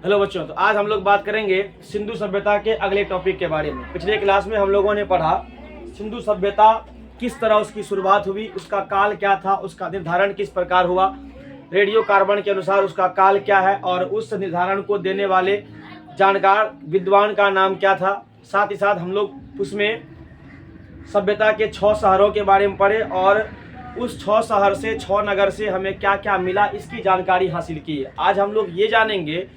Hello बच्चों, तो आज हम लोग बात करेंगे सिंधु सभ्यता के अगले टॉपिक के बारे में। पिछले क्लास में हम लोगों ने पढ़ा सिंधु सभ्यता किस तरह उसकी शुरुआत हुई, उसका काल क्या था, उसका निर्धारण किस प्रकार हुआ, रेडियो कार्बन के अनुसार उसका काल क्या है और उस निर्धारण को देने वाले जानकार विद्वान का नाम क्या था। साथ ही साथ हम लोग उसमें सभ्यता के 6 शहरों के बारे में पढ़े और उस 6 शहर से 6 नगर से हमें क्या क्या मिला इसकी जानकारी हासिल की है। आज हम लोग ये जानेंगे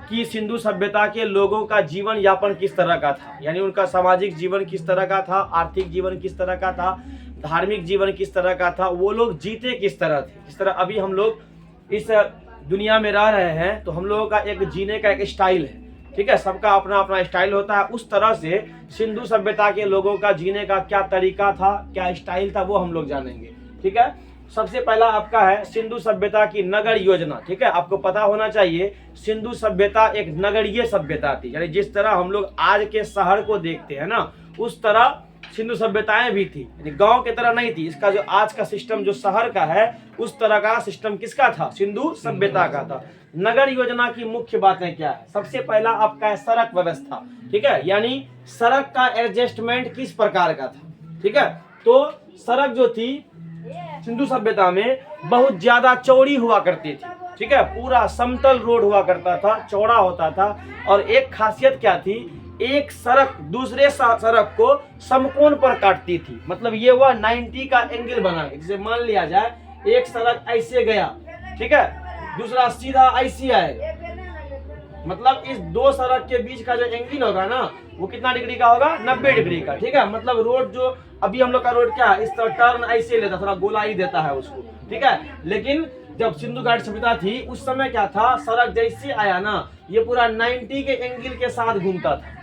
कि सिंधु सभ्यता के लोगों का जीवन यापन किस तरह का था, यानी उनका सामाजिक जीवन किस तरह का था, आर्थिक जीवन किस तरह का था, धार्मिक जीवन किस तरह का था, वो लोग जीते किस तरह थे। जिस तरह अभी हम लोग इस दुनिया में रह रहे हैं तो हम लोगों का एक जीने का एक स्टाइल है, ठीक है, सबका अपना अपना स्टाइल होता है। उस तरह से सिंधु सभ्यता के लोगों का जीने का क्या तरीका था, क्या स्टाइल था, वो हम लोग जानेंगे। ठीक है, सबसे पहला आपका है सिंधु सभ्यता की नगर योजना। ठीक है, आपको पता होना चाहिए सिंधु सभ्यता एक नगरीय सभ्यता थी, यानी जिस तरह हम लोग आज के शहर को देखते हैं ना, उस तरह सिंधु सभ्यताएं भी थी, यानी गांव की तरह नहीं थी। इसका जो आज का सिस्टम जो शहर का है, उस तरह का सिस्टम किसका था? सिंधु सभ्यता का था। नगर योजना की मुख्य बातें क्या है? सबसे पहला आपका है सड़क व्यवस्था। ठीक है, यानी सड़क का एडजस्टमेंट किस प्रकार का था। ठीक है, तो सड़क जो थी सिंधु सभ्यता में बहुत ज्यादा चौड़ी हुआ करती थी। ठीक है, पूरा समतल रोड हुआ करता था, चौड़ा होता था। और एक खासियत क्या थी, एक सड़क दूसरे सड़क को समकोण पर काटती थी। मतलब ये हुआ 90 का एंगल बना के, जैसे मान लिया जाए एक सड़क ऐसे गया, ठीक है, दूसरा सीधा ऐसे आएगा, मतलब इस दो सड़क के बीच का जो एंगल होगा ना, वो कितना डिग्री का होगा? 90 डिग्री का। ठीक है, मतलब रोड जो अभी हम लोग का रोड क्या है, इस तरह टर्न ऐसे लेता, थोड़ा गोलाई देता है उसको। ठीक है, लेकिन जब सिंधु घाटी सभ्यता थी उस समय क्या था, सड़क जैसे आया ना, ये पूरा 90 के एंगल के साथ घूमता था।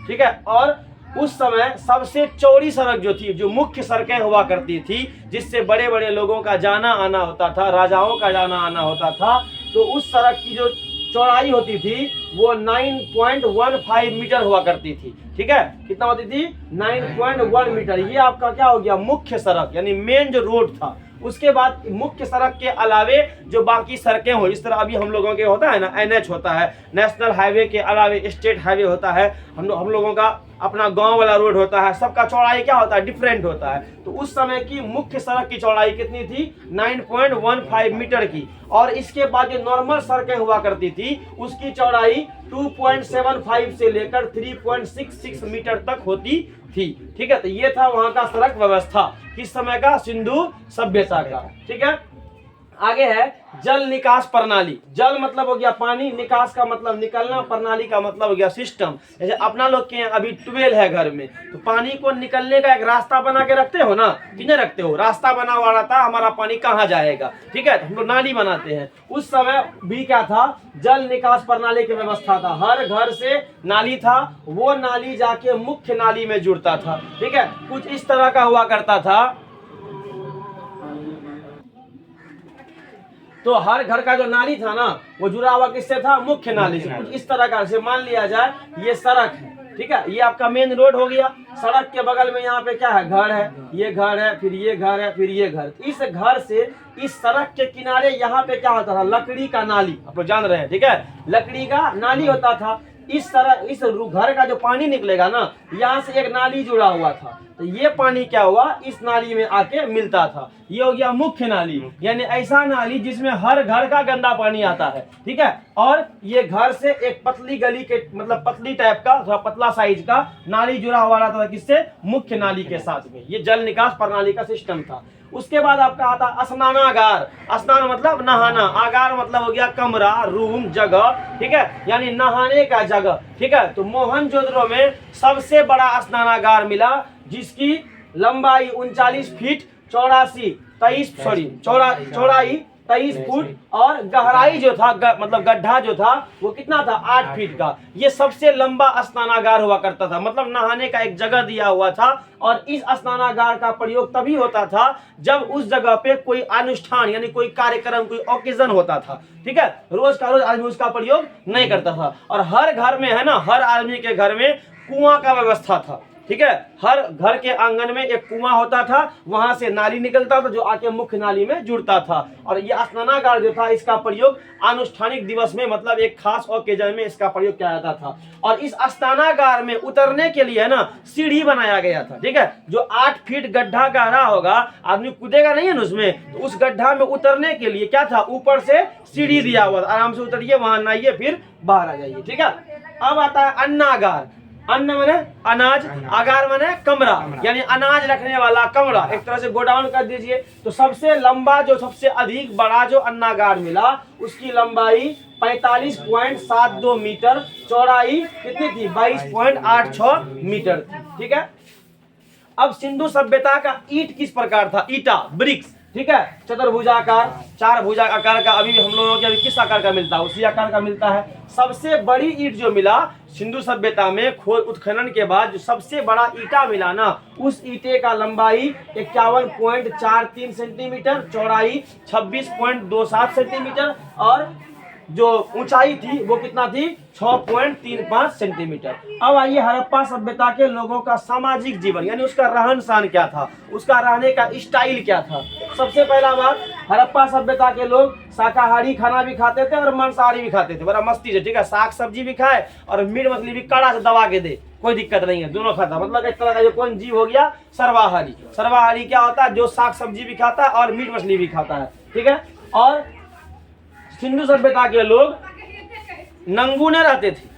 ठीक है, और उस समय सबसे चौड़ी सड़क जो थी, जो मुख्य सड़कें हुआ करती थी, जिससे बड़े बड़े लोगों का जाना आना होता था, राजाओं का जाना आना होता था, तो उस सड़क की जो चौड़ाई होती थी वो 9.15 मीटर हुआ करती थी। ठीक है, कितना होती थी? 9.1 मीटर। ये आपका क्या हो गया? मुख्य सड़क, यानी मेन जो रोड था। उसके बाद मुख्य सड़क के अलावे जो बाकी सड़कें हो, इस तरह अभी हम लोगों के होता है ना, NH होता है, नेशनल हाईवे के अलावे स्टेट हाईवे होता है, हम लोगों का अपना गांव वाला रोड होता है, सबका चौड़ाई क्या होता है? डिफरेंट होता है। तो उस समय की मुख्य सड़क की चौड़ाई कितनी थी? 9.15 मीटर की। और इसके बाद जो नॉर्मल सड़कें हुआ करती थी उसकी चौड़ाई 2.75 से लेकर 3.66 मीटर तक होती थी। ठीक है, तो ये था वहां का सड़क व्यवस्था, किस समय का? सिंधु सभ्यता का। ठीक है, आगे है जल निकास प्रणाली। जल मतलब हो गया पानी, निकास का मतलब निकलना, प्रणाली का मतलब हो गया सिस्टम। जैसे अपना लोग के अभी ट्यूबवेल है घर में, तो पानी को निकलने का एक रास्ता बना के रखते हो ना, किने रखते हो? रास्ता बना हुआ रहता, हमारा पानी कहाँ जाएगा। ठीक है, तो हम लोग नाली बनाते हैं। उस समय भी क्या था? जल निकास प्रणाली की व्यवस्था था। हर घर से नाली था, वो नाली जाके मुख्य नाली में जुड़ता था। ठीक है, कुछ इस तरह का हुआ करता था। तो हर घर का जो नाली था ना, वो जुड़ा हुआ किससे था? मुख्य नाली से। कुछ इस तरह का, जैसे मान लिया जाए ये सड़क है, ठीक है, ये आपका मेन रोड हो गया। सड़क के बगल में यहाँ पे क्या है? घर है, ये घर है, फिर ये घर है, फिर ये घर। इस घर से इस सड़क के किनारे यहाँ पे क्या होता था? लकड़ी का नाली, आप लोग जान रहे हैं। ठीक है, लकड़ी का नाली होता था। इस तरह इस घर का जो पानी निकलेगा ना, यहाँ से एक नाली जुड़ा हुआ था, तो ये पानी क्या हुआ? इस नाली में आके मिलता था। ये हो गया मुख्य नाली, यानी ऐसा नाली जिसमें हर घर का गंदा पानी आता है। ठीक है, और ये घर से एक पतली गली के, मतलब पतली टाइप का, थोड़ा पतला साइज का नाली जुड़ा हुआ रहता था, किससे? मुख्य नाली के साथ में। ये जल निकास प्रणाली का सिस्टम था। उसके बाद आपका आता स्नानागार। स्नान मतलब नहाना, आगार मतलब हो गया कमरा, रूम, जगह। ठीक है, यानी नहाने का जगह। ठीक है, तो मोहनजोदड़ो में सबसे बड़ा स्नानागार मिला, जिसकी लंबाई 39 फीट, चौड़ाई 23 फुट और गहराई जो था मतलब गड्ढा जो था वो कितना था? 8 फीट का। ये सबसे लंबा स्नानागार हुआ करता था, मतलब नहाने का एक जगह दिया हुआ था। और इस स्नानागार का प्रयोग तभी होता था जब उस जगह पे कोई अनुष्ठान, यानी कोई कार्यक्रम, कोई ओकेजन होता था। ठीक है, रोज का रोज आदमी उसका प्रयोग नहीं करता था। और हर घर में है ना, हर आदमी के घर में कुआं का व्यवस्था था। ठीक है। हर घर के आंगन में एक कुआं होता था, वहां से नाली निकलता था जो आके मुख्य नाली में जुड़ता था। और ये स्नानागार जो था इसका प्रयोग आनुष्ठानिक दिवस में, मतलब एक खास ओकेजन में इसका प्रयोग किया जाता था। और इस स्नानागार में उतरने के लिए ना सीढ़ी बनाया गया था, ठीक है, जो 8 फीट गड्ढा गहरा होगा, आदमी कूदेगा नहीं है ना उसमें, तो उस गड्ढा में उतरने के लिए क्या था, ऊपर से सीढ़ी दिया हुआ, आराम से उतरिए, वहां नहाइए, फिर बाहर आ जाइए, ठीक है। अब आता है अन्नागार। अन्न माने अनाज, आगार माने कमरा, यानी अनाज रखने वाला कमरा, एक तरह से गोडाउन कर दीजिए। तो सबसे लंबा, जो सबसे अधिक बड़ा जो अन्नागार मिला, उसकी लंबाई 45.72 मीटर, चौड़ाई कितनी थी, 22.86 मीटर थी, ठीक है। अब सिंधु सभ्यता का ईंट किस प्रकार था, ईटा, ब्रिक्स, ठीक है, चतुर्भुजाकार, 4 भुजा आकार का। अभी हम लोगों के अभी किस आकार का मिलता है, उसी आकार का मिलता है। सबसे बड़ी ईंट जो मिला सिंधु सभ्यता में खोज उत्खनन के बाद, जो सबसे बड़ा ईटा मिला ना, उस ईटे का लंबाई 51.43 सेंटीमीटर, चौड़ाई 26.27 सेंटीमीटर, और जो ऊंचाई थी वो कितना थी, 6.35 सेंटीमीटर। अब आइए हड़प्पा सभ्यता के लोगों का सामाजिक जीवन, यानी उसका रहन सहन क्या था, उसका रहने का स्टाइल क्या था। सबसे पहला बात, हड़प्पा सभ्यता के लोग शाकाहारी खाना भी खाते थे और मांसाहारी भी खाते थे, बड़ा मस्ती से, ठीक है। साग सब्जी भी खाए और मीट मछली भी कड़ा से दबा के दे, कोई दिक्कत नहीं है, दोनों खाता। मतलब एक तरह का जो कौन जीव हो गया, सर्वाहारी। सर्वाहारी क्या होता है, जो साग सब्जी भी खाता है और मीट मछली भी खाता है, ठीक है। और सिंधु सभ्यता के लोग नंगू न रहते थे,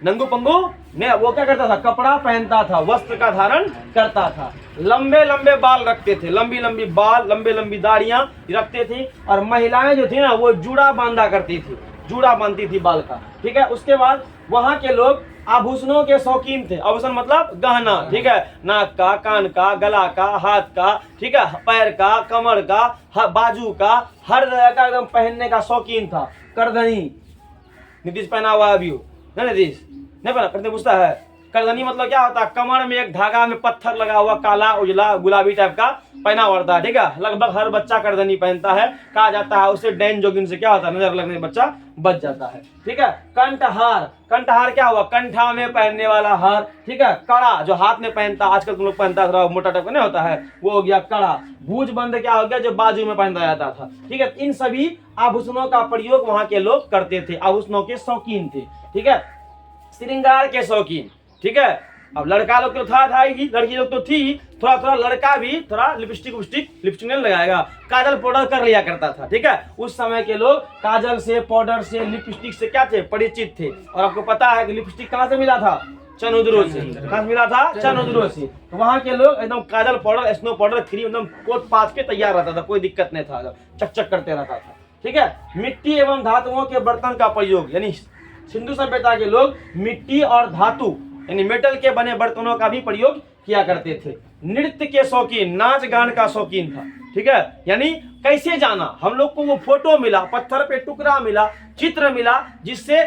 नंगू पंगू ने, वो क्या करता था, कपड़ा पहनता था, वस्त्र का धारण करता था, लंबे लंबे बाल रखते थे, लंबी लंबी बाल, लंबे लंबी दाढ़ियां रखते थे। और महिलाएं जो थी ना, वो जूड़ा बांधा करती थी, जूड़ा बांधती थी बाल का, ठीक है। उसके बाद वहां के लोग आभूषणों के शौकीन थे। आभूषण मतलब गहना, ठीक है, नाक का, कान का, गला का, हाथ का, ठीक है, पैर का, कमर का, बाजू का, हर तरह का एकदम पहनने का शौकीन था। करधनी, नीतीश पहना हुआ अभी हो, नहीं नीतीश नहीं पहना, करते पूछता है। करधनी मतलब क्या होता है, कमर में एक धागा में पत्थर लगा हुआ, काला उजला गुलाबी टाइप का पहना पड़ता है, ठीक है। लगभग हर बच्चा करधनी पहनता है, कहा जाता है उससे डैन जोगिन से क्या होता है, नजर लगने बच्चा बच जाता है, ठीक है। कंठहार, कंठहार क्या हुआ, कंठा में पहनने वाला हार, ठीक है। कड़ा, जो हाथ में पहनता, आजकल तुम लोग पहनता है, मोटा टाइप का नहीं होता है, वो हो गया कड़ा। भूज बंद क्या हो गया, जो बाजू में पहना जाता था, ठीक है। इन सभी आभूषणों का प्रयोग वहां के लोग करते थे, आभूषणों के शौकीन थे, ठीक है। श्रृंगार के शौकीन, ठीक है। अब लड़का लोग तो था ही, लड़की लोग तो थी, थोड़ा थोड़ा लड़का भी थोड़ा लिपस्टिक नहीं लगाएगा, काजल पाउडर कर लिया करता था, ठीक है। उस समय के लोग काजल से, पाउडर से, लिपस्टिक से क्या थे, परिचित थे। और आपको पता है कि लिपस्टिक कहाँ से मिला था, चनुद्रो से। कहाँ से मिला था, चनुद्रो से। तो वहाँ के लोग एकदम काजल पाउडर, स्नो पाउडर, क्रीम एकदम पोत पात के तैयार रहता था, कोई दिक्कत नहीं था, चक करते रहता था, ठीक है। मिट्टी एवं धातुओं के बर्तन का प्रयोग, यानी सिंधु सभ्यता के लोग मिट्टी और धातु यानी मेटल के बने बर्तनों का भी प्रयोग किया करते थे। नृत्य के शौकीन, नाच गान का शौकीन था, ठीक है। यानी कैसे जाना, हम लोग को वो फोटो मिला, पत्थर पे टुकड़ा मिला, चित्र मिला, जिससे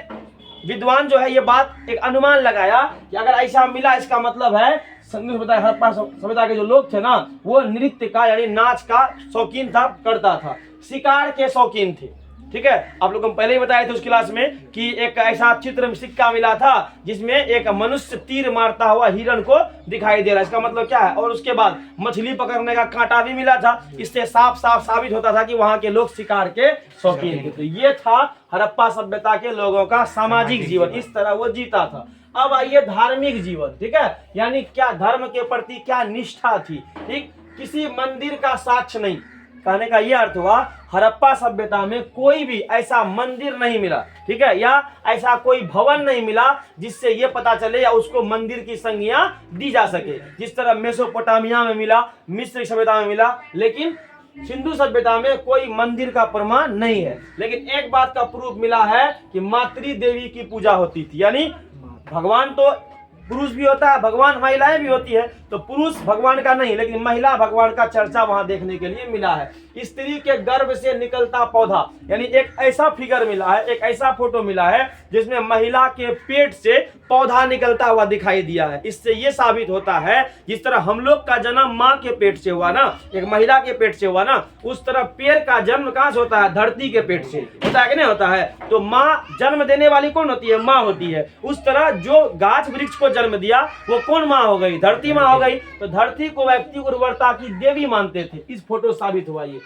विद्वान जो है ये बात एक अनुमान लगाया कि अगर ऐसा मिला, इसका मतलब है सिंधु सभ्यता, हड़प्पा सभ्यता के जो लोग थे ना, वो नृत्य का यानी नाच का शौकीन था, करता था। शिकार के शौकीन थे, ठीक है। आप लोग हम पहले ही बताए थे उस क्लास में कि एक ऐसा चित्र में सिक्का मिला था जिसमें एक मनुष्य तीर मारता हुआ हिरण को दिखाई दे रहा है, इसका मतलब क्या है। और उसके बाद मछली पकड़ने का कांटा भी मिला था, इससे साफ साफ साबित होता था कि वहां के लोग शिकार के शौकीन थे। तो ये था हड़प्पा सभ्यता के लोगों का सामाजिक जीवन, इस तरह वो जीता था। अब आइए धार्मिक जीवन, ठीक है, यानी क्या धर्म के प्रति क्या निष्ठा थी, ठीक। किसी मंदिर का साक्ष्य नहीं, कहने का यह अर्थ हुआ हड़प्पा सभ्यता में कोई भी ऐसा मंदिर नहीं मिला, ठीक है, या ऐसा कोई भवन नहीं मिला जिससे यह पता चले या उसको मंदिर की संज्ञा दी जा सके, जिस तरह मेसोपोटामिया में मिला, मिस्र सभ्यता में मिला। लेकिन सिंधु सभ्यता में कोई मंदिर का प्रमाण नहीं है। लेकिन एक बात का प्रूफ मिला है कि मातृ देवी की पूजा होती थी, यानी भगवान तो पुरुष भी होता है, भगवान महिलाएं भी होती है, तो पुरुष भगवान का नहीं लेकिन महिला भगवान का चर्चा वहां देखने के लिए मिला है। स्त्री के गर्भ से निकलता पौधा, यानी एक ऐसा फिगर मिला है, एक ऐसा फोटो मिला है जिसमें महिला के पेट से पौधा निकलता हुआ दिखाई दिया है। इससे यह साबित होता है जिस तरह हम लोग का जन्म माँ के पेट से हुआ ना, एक महिला के पेट से हुआ ना, उस तरह पेड़ का जन्म कहां से होता है? धरती के पेट से होता है कि नहीं होता है? तो माँ जन्म देने वाली कौन होती है? माँ होती है। उस तरह जो गाछ वृक्ष को जन्म दिया वो कौन माँ हो गई? धरती माँ हो गई। तो धरती को व्यक्ति उर्वरता की देवी मानते थे। इस फोटो साबित हुआ, ये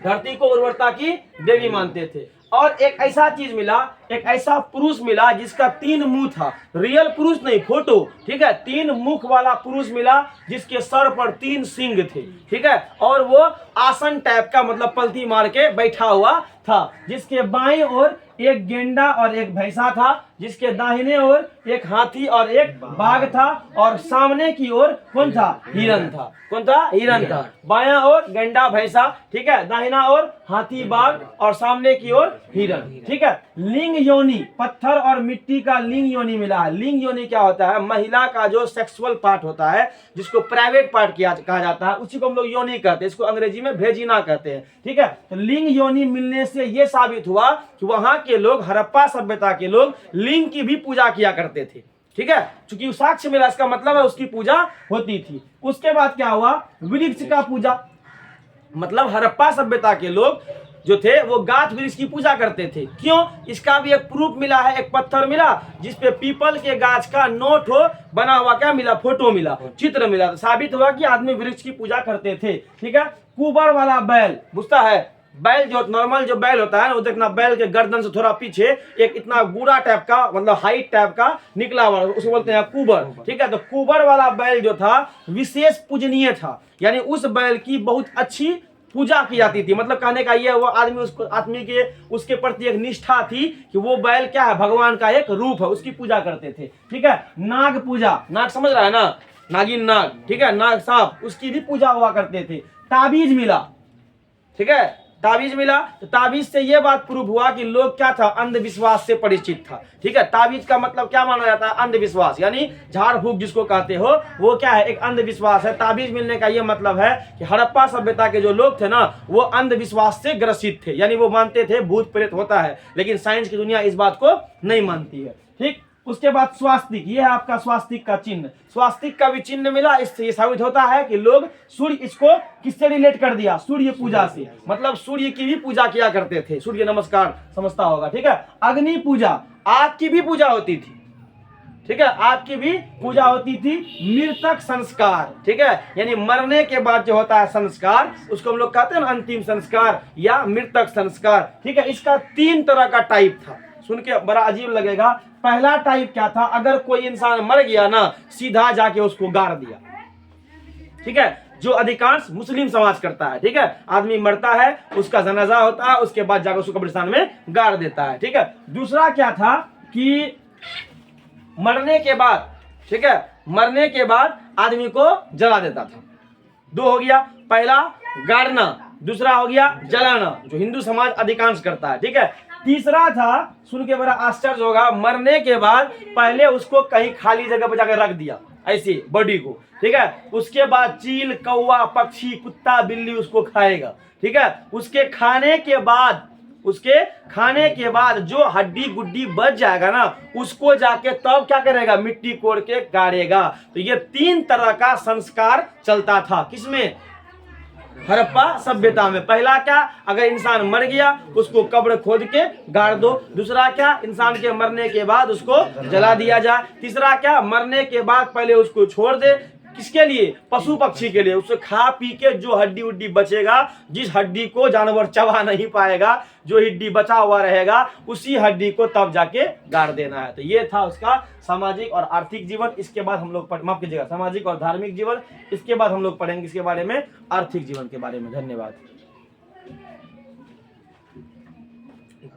धरती को उर्वरता की देवी मानते थे। और एक ऐसा चीज मिला, एक ऐसा पुरुष मिला जिसका 3 मुंह था, रियल पुरुष नहीं, फोटो, ठीक है। 3 मुख वाला पुरुष मिला जिसके सर पर 3 सिंग थे, ठीक है। और वो आसन टाइप का, मतलब पलथी मार के बैठा हुआ था, जिसके बाईं ओर एक गेंडा और एक भैंसा था, जिसके दाहिने ओर एक हाथी और एक बाघ था, और सामने की ओर कौन था? हिरन था। कौन था? हिरन था। बायां ओर गेंडा भैंसा, ठीक है, दाहिना ओर हाथी बाघ और सामने की ओर हिरन, ठीक है। लिंग योनि, पत्थर और मिट्टी का लिंग योनि मिला है। लिंग योनि क्या होता है? महिला का जो सेक्सुअल पार्ट होता है, जिसको प्राइवेट पार्ट कहा जाता है, उसी को हम लोग योनि कहते हैं। इसको अंग्रेजी में भेजिना कहते हैं, ठीक है। तो लिंग योनि मिलने से यह साबित हुआ कि वहां के लोग, हड़प्पा सभ्यता के लोग, लिंग की भी पूजा किया करते थे, ठीक है। चूंकि साक्ष्य मिला, इसका मतलब है उसकी पूजा होती थी। उसके बाद क्या हुआ? वृक्ष का पूजा, मतलब हड़प्पा सभ्यता के लोग जो थे वो गाछ वृक्ष की पूजा करते थे। क्यों? इसका भी एक प्रूफ मिला है, एक पत्थर मिला जिसपे पीपल के गाछ का नोट हो बना हुआ, क्या मिला? फोटो मिला, चित्र मिला। तो साबित हुआ कि आदमी वृक्ष की पूजा करते थे, ठीक है। कुबर वाला बैल, बुझता है? बैल जो नॉर्मल जो बैल होता है ना, वो देखना, बैल के गर्दन से थोड़ा पीछे एक इतना गुड़ा टाइप का, मतलब हाइट टाइप का निकला हुआ, उसको बोलते हैं कुबर, ठीक है। तो कुबर वाला बैल जो था विशेष पूजनीय था, यानी उस बैल की बहुत अच्छी पूजा की जाती थी। मतलब कहने का ये, वो आदमी के उसके प्रति एक निष्ठा थी कि वो बैल क्या है? भगवान का एक रूप है, उसकी पूजा करते थे, ठीक है। नाग पूजा, नाग समझ रहा है ना, नागिन नाग, ठीक है, नाग सांप, उसकी भी पूजा हुआ करते थे। ताबीज मिला, ठीक है, ताबीज मिला। तो ताबीज से यह बात प्रूव हुआ कि लोग क्या था? अंधविश्वास से परिचित था, ठीक है। ताबीज का मतलब क्या माना जाता है? अंधविश्वास, यानी झाड़ फूक जिसको कहते हो, वो क्या है? एक अंधविश्वास है। ताबीज मिलने का यह मतलब है कि हड़प्पा सभ्यता के जो लोग थे ना, वो अंधविश्वास से ग्रसित थे, यानी वो मानते थे भूत प्रेत होता है, लेकिन साइंस की दुनिया इस बात को नहीं मानती है, ठीक। उसके बाद स्वास्तिक, ये है आपका स्वास्तिक का चिन्ह। स्वास्तिक का भी चिन्ह मिला। इससे ये साबित होता है कि लोग सूर्य, इसको किससे रिलेट कर दिया? सूर्य पूजा से, मतलब सूर्य की भी पूजा किया करते थे, सूर्य नमस्कार समझता होगा, ठीक है। अग्नि पूजा, आग की भी पूजा होती थी, ठीक है, आग की भी पूजा होती थी। मृतक संस्कार, ठीक है, यानी मरने के बाद जो होता है संस्कार, उसको हम लोग कहते हैं ना अंतिम संस्कार या मृतक संस्कार, ठीक है। इसका 3 तरह का टाइप था। सुन के बड़ा अजीब लगेगा। पहला टाइप क्या था? अगर कोई इंसान मर गया ना, सीधा जाके उसको गाड़ दिया, ठीक है, जो अधिकांश मुस्लिम समाज करता है, ठीक है। आदमी मरता है, उसका जनाजा होता है, उसके बाद जाकर उसको कब्रिस्तान में गाड़ देता है, ठीक है। दूसरा क्या था कि मरने के बाद, ठीक है, मरने के बाद आदमी को जला देता था। 2 हो गया, पहला गाड़ना, दूसरा हो गया जलाना, जो हिंदू समाज अधिकांश करता है, ठीक है। तीसरा था, सुन के बड़ा आश्चर्य होगा, मरने के बाद पहले उसको कहीं खाली जगह पर जाकर रख दिया, ऐसी बॉडी को, ठीक है। उसके बाद चील, कौवा, पक्षी, कुत्ता, बिल्ली उसको खाएगा, ठीक है। उसके खाने के बाद जो हड्डी गुड्डी बच जाएगा ना, उसको जाके तब क्या करेगा? मिट्टी कोड़ के गाड़ेगा। तो ये 3 तरह का संस्कार चलता था, किसमें? हड़प्पा सभ्यता में। पहला क्या? अगर इंसान मर गया उसको कब्र खोद के गाड़ दो। दूसरा क्या? इंसान के मरने के बाद उसको जला दिया जाए। तीसरा क्या? मरने के बाद पहले उसको छोड़ दे, किसके लिए? पशु पक्षी के लिए। उससे खा पी के जो हड्डी उड्डी बचेगा, जिस हड्डी को जानवर चबा नहीं पाएगा, जो हड्डी बचा हुआ रहेगा, उसी हड्डी को तब जाके गाड़ देना है। तो ये था उसका सामाजिक और आर्थिक जीवन। इसके बाद हम लोग माफ कीजिएगा, सामाजिक और धार्मिक जीवन। इसके बाद हम लोग पढ़ेंगे इसके बारे में, आर्थिक जीवन के बारे में। धन्यवाद।